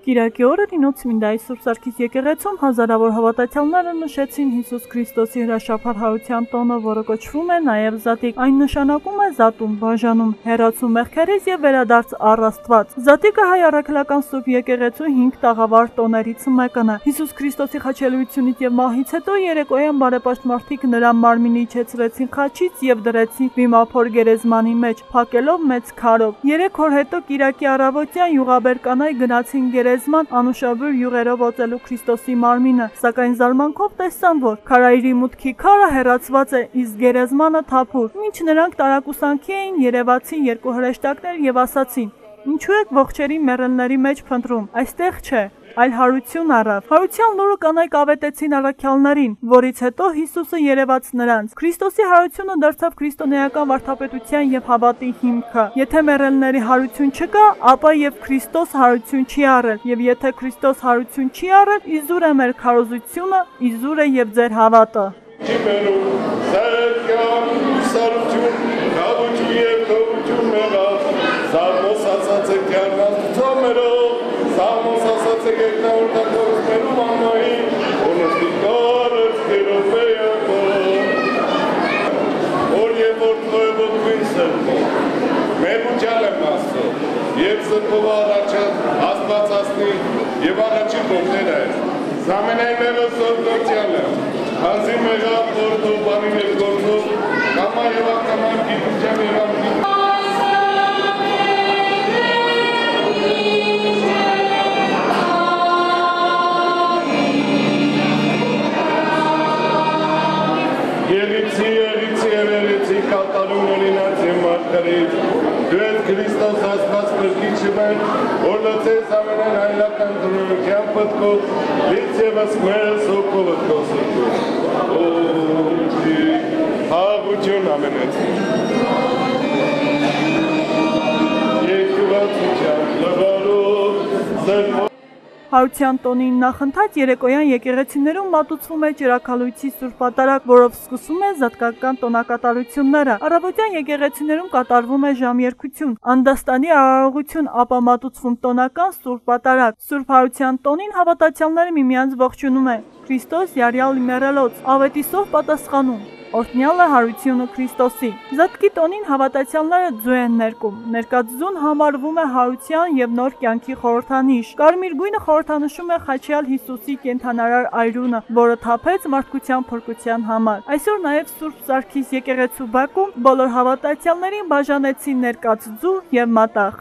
Կիրակի օրը Նինոցմինդայի Սուրբ Սարգիս եկեղեցում հազարավոր հավատացյալները նշեցին Հիսուս Քրիստոսի հրաշափառ տոնը, որը կոչվում է նաև Զատիկ։ Այն նշանակում է զատում, բաժանում, հեռացում մեղքերից եւ վերադարձ առ Աստված։ Զատիկը հայ առաքելական Սուրբ եկեղեցու 5 տաղավար տոներից մեկն է։ Հիսուս Քրիստոսի խաչելությունից եւ մահից հետո երեկոյան բարեպաշտ մարդիկ նրա մարմինը իջեցրեցին խաչից եւ դրեցին վիմափոր գերեզմանի մեջ, փակելով մեծ քարով։ 3 օր հետո Կիրակի առավոտյան յուղաբեր կանայք գնացին գերեզման անուշաբույր յուղերով ոտելու Քրիստոսի մարմինը, սակայն զարմանքով տեսան, որ քարայրի մուտքի քարը հեռացված է, իսկ գերեզմանը թափուր։ Մինչ նրանք տարակուսանքի էին, երևացին 2 հրեշտակներ եւ ասացին. «Ինչու եք ողջերի մեռելների մեջ փնտրում, այստեղ չէ»։ Այլ հարություն առավ։ Հարության լուրը կանայք ավետեցին առաքյալներին, որից հետո Հիսուսը երևաց նրանց։ Քրիստոսի հարությունը դարձավ քրիստոնեական վարդապետության եւ հավատի հիմքը։ Եթե մեռելների հարություն չկա, ապա եւ Քրիստոս հարություն չի առել, եւ եթե Քրիստոս հարություն չի առել, իզուր է մեր քարոզությունը, իզուր է եւ ձեր հավատը։ Քրիստոս ասված փրկիչը օրլացես ամենայն հայլական դրության պատկով լից եվս մերս հոգովըտ կոսըտ հաղություն ամենեց երկուվածության լվարով Հարության տոնին նախընթաց երեկոյան եկեղեցիներում մատուցվում է ճրագալույցի Սուրբ Պատարագ, որով սկսում է զատկական տոնակատարությունները։ Առավոտյան եկեղեցիներում կատարվում է ժամերգություն, անդաստանի արարողություն, ապա մատուցվում տոնական Սուրբ Պատարագ։ Սուրբ Հարության տոնին հավատացյալները միմյանց ողջունում են։ Քրիստոս յարյալ մեռելոց, ավետիսով պատասխանում։ Օրհնյալ է հարությունը Քրիստոսի։ Զատկի տոնին հավատացյալները ձու են ներկում։ Ներկած ձուն համարվում է հարության եւ նոր կյանքի խորհրդանիշ։ Կարմիր գույնը խորհրդանշում է խաչյալ Հիսուսի կենդանարար այրունը, որը թափեց մարդկության փրկության համար։ Այսօր նաեւ Սուրբ Սարգիս եկեղեցու բակում բոլոր հավատացյալներին բաժանեցին ներկած ձու եւ մատաղ։